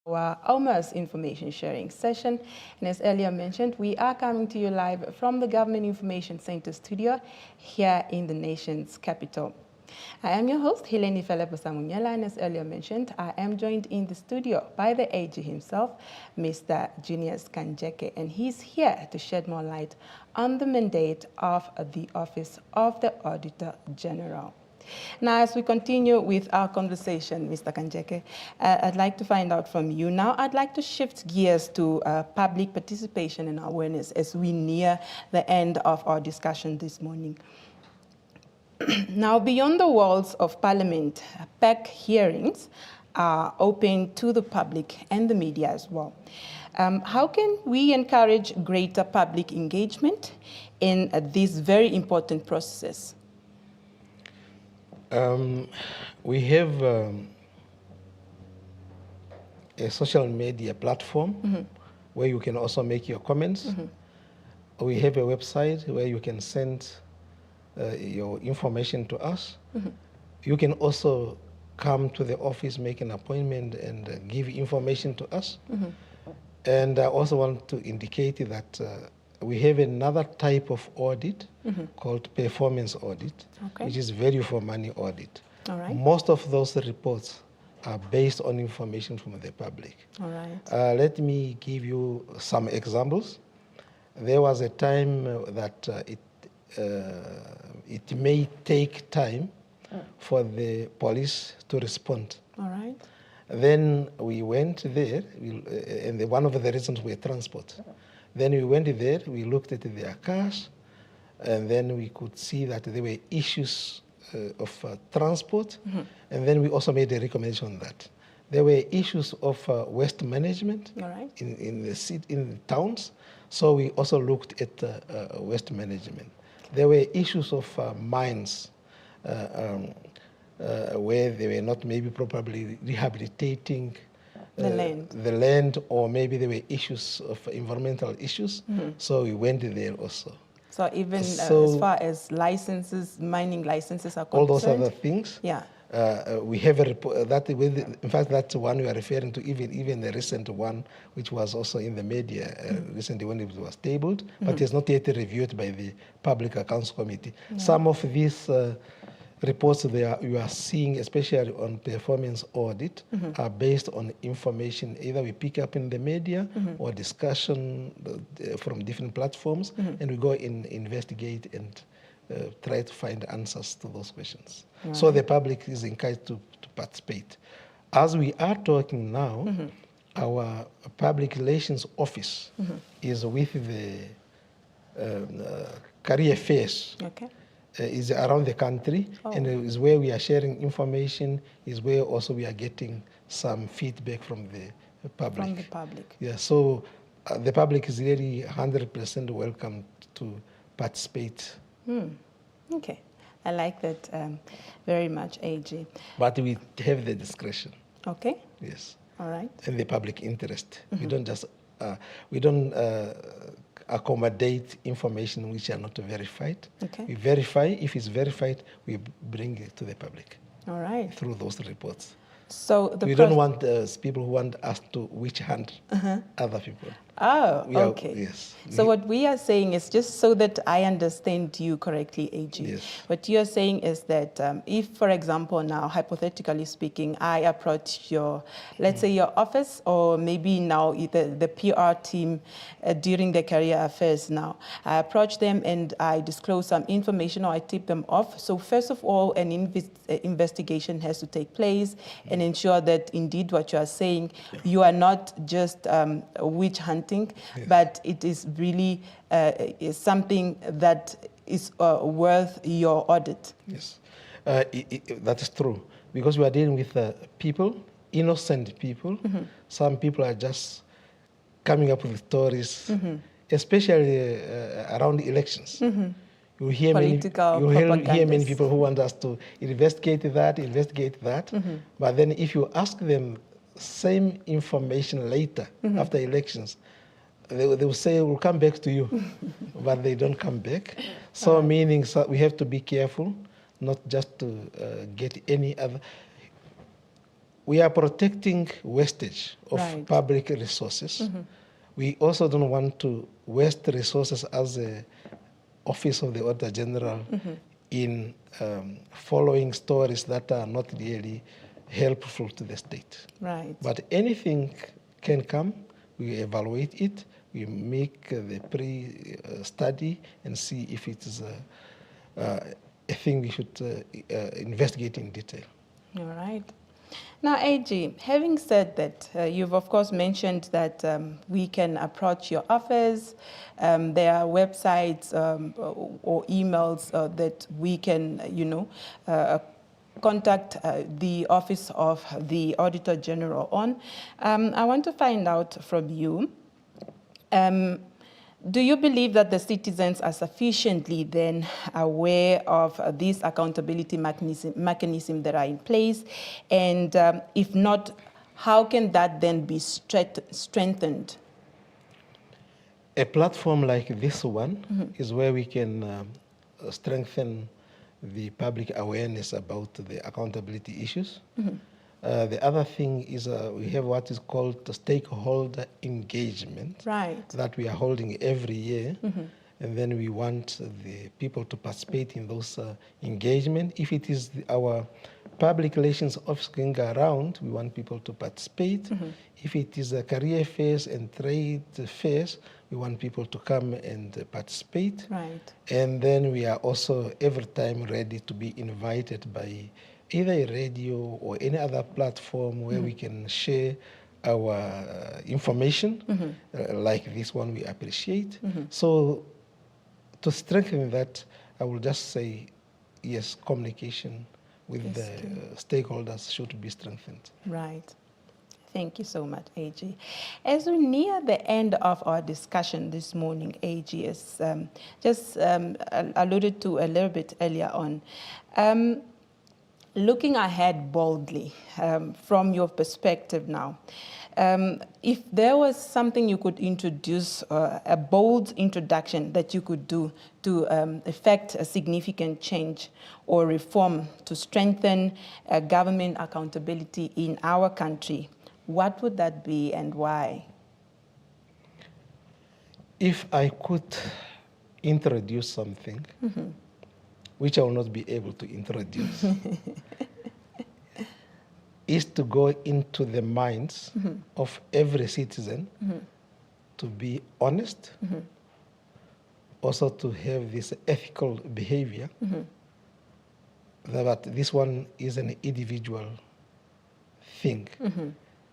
our almost information sharing session. And as earlier mentioned, we are coming to you live from the Government Information Center studio here in the nation's capital. I am your host, Heleni Felepo-Samunyela, and as earlier mentioned, I am joined in the studio by the AG himself, Mr. Junius Kanjeke, and he's here to shed more light on the mandate of the Office of the Auditor General. Now, as we continue with our conversation, Mr. Kanjeke, I'd like to find out from you. Now, I'd like to shift gears to public participation and awareness as we near the end of our discussion this morning. Now, beyond the walls of Parliament, PAC hearings are open to the public and the media as well. How can we encourage greater public engagement in these very important processes? We have a social media platform where you can also make your comments. We have a website where you can send your information to us. You can also come to the office, make an appointment, and give information to us. And I also want to indicate that we have another type of audit called performance audit, which is value for money audit. All right. Most of those reports are based on information from the public. All right. Let me give you some examples. There was a time that it may take time for the police to respond. All right. Then we went there, and one of the reasons were transport. Then we went there, we looked at their cars, and then we could see that there were issues of transport, and then we also made a recommendation on that. There were issues of waste management in the towns, so we also looked at waste management. There were issues of mines where they were not maybe properly rehabilitating the land, or maybe there were issues of environmental issues, so we went there also. So even as far as licenses, mining licenses are concerned? All those other things. Yeah. We have a report, in fact, that's one we are referring to, even the recent one, which was also in the media recently when it was tabled, but it's not yet reviewed by the Public Accounts Committee. Some of these reports you are seeing, especially on performance audit, are based on information either we pick up in the media or discussion from different platforms, and we go and investigate and try to find answers to those questions. Right. So the public is encouraged to participate. As we are talking now, our public relations office is with the career fairs. Is around the country, and is where we are sharing information, is where also we are getting some feedback from the public. From the public. Yeah, so the public is really 100% welcome to participate. Okay, I like that very much, AG. But we have the discretion. Okay. Yes. All right. And the public interest. We don't just, we don't accommodate information which are not verified. Okay. We verify. If it's verified, we bring it to the public. All right. Through those reports. So we don't want people who want us to witch hunt other people. Oh, okay. Yes. So what we are saying is, just so that I understand you correctly, AG, what you're saying is that if, for example, now, hypothetically speaking, I approach your, let's say your office, or maybe now the PR team during their career affairs now, I approach them and I disclose some information, or I tip them off. So first of all, an investigation has to take place and ensure that indeed what you are saying, you are not just witch hunting, but it is really something that is worth your audit. Yes, that is true, because we are dealing with people, innocent people. Some people are just coming up with stories, especially around elections. You hear many people who want us to investigate that, but then if you ask them same information later, after elections, they will say, we'll come back to you, but they don't come back. So meaning we have to be careful, not just to get any other. we are protecting wastage of Right. public resources. We also don't want to waste resources as a Office of the Auditor General in following stories that are not really helpful to the state. Right. But anything can come, we evaluate it, we make the pre-study and see if it is a thing we should investigate in detail. All right. Now, AG, having said that, you've of course mentioned that we can approach your office. There are websites or emails that we can, contact the Office of the Auditor General on. I want to find out from you, do you believe that the citizens are sufficiently then aware of these accountability mechanisms that are in place? And if not, how can that then be strengthened? A platform like this one is where we can strengthen the public awareness about the accountability issues. The other thing is we have what is called the stakeholder engagement, Right. that we are holding every year. And then we want the people to participate in those engagement. If it is our public relations office going around, we want people to participate. If it is a career fairs and trade fairs, we want people to come and participate. Right. And then we are also every time ready to be invited by either a radio or any other platform where we can share our information, like this one we appreciate. So to strengthen that, I will just say, yes, communication with the stakeholders should be strengthened. Right. Thank you so much, AG. As we near the end of our discussion this morning, AG, as just alluded to a little bit earlier on, looking ahead boldly from your perspective now, if there was something you could introduce, a bold introduction that you could do to effect a significant change or reform to strengthen government accountability in our country, what would that be and why? If I could introduce something, which I will not be able to introduce, is to go into the minds of every citizen to be honest, also to have this ethical behavior, that this one is an individual thing.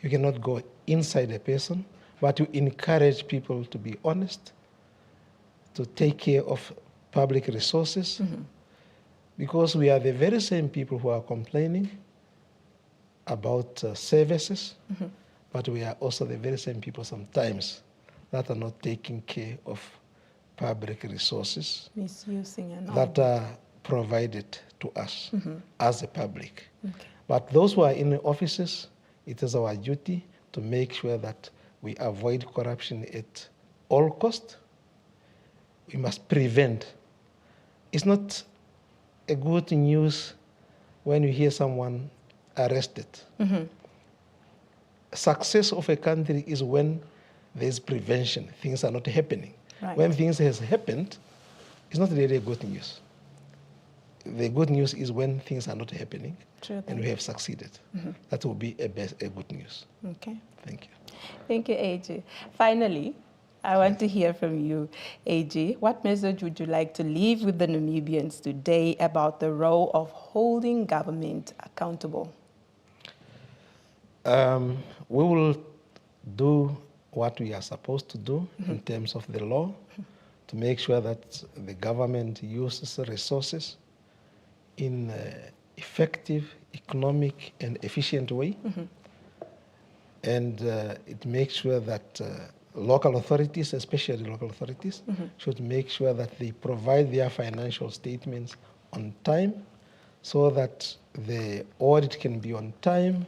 You cannot go inside a person, but you encourage people to be honest, to take care of public resources, because we are the very same people who are complaining about services, but we are also the very same people sometimes that are not taking care of public resources Misusing and all. that are provided to us as a public. But those who are in the offices, it is our duty to make sure that we avoid corruption at all costs. We must prevent. It's not a good news when you hear someone arrested. Success of a country is when there's prevention, things are not happening. Right. When things has happened, it's not really good news. The good news is when things are not happening and we have succeeded. That will be a good news. Okay. Thank you. Thank you, AG. Finally, I want to hear from you, AG. What message would you like to leave with the Namibians today about the role of holding government accountable? We will do what we are supposed to do in terms of the law to make sure that the government uses resources in an effective, economic, and efficient way. And it makes sure that local authorities, especially local authorities, should make sure that they provide their financial statements on time so that the audit can be on time,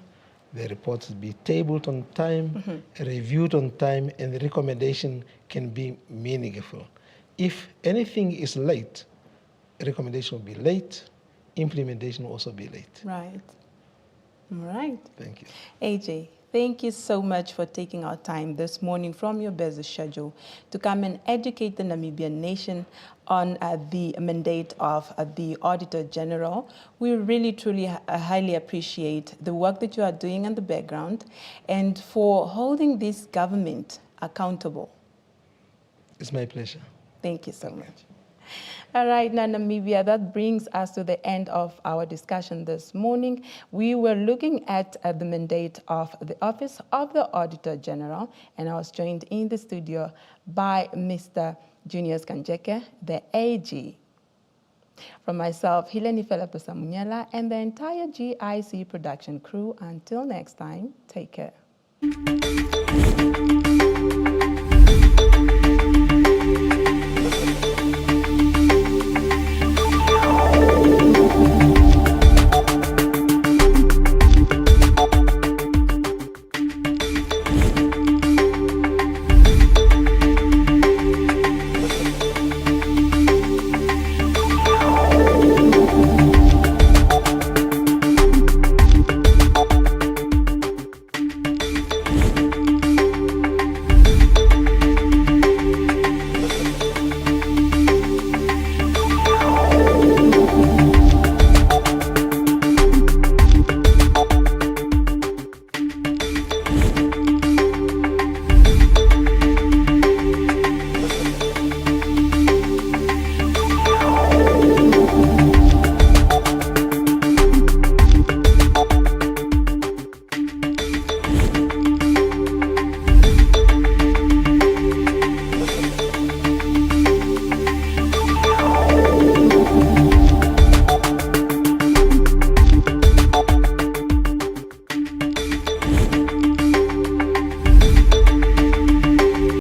the reports be tabled on time, reviewed on time, and the recommendation can be meaningful. If anything is late, recommendation will be late, implementation will also be late. Right. All right. Thank you. AJ, thank you so much for taking our time this morning from your busy schedule to come and educate the Namibian nation on the mandate of the Auditor General. We really, truly highly appreciate the work that you are doing in the background and for holding this government accountable. It's my pleasure. Thank you so much. All right, now Namibia, that brings us to the end of our discussion this morning. We were looking at the mandate of the Office of the Auditor General, and I was joined in the studio by Mr. Junius Kanjeke, the AG. From myself, Hileni Felapusa Munyala, and the entire GIC production crew, until next time, take care.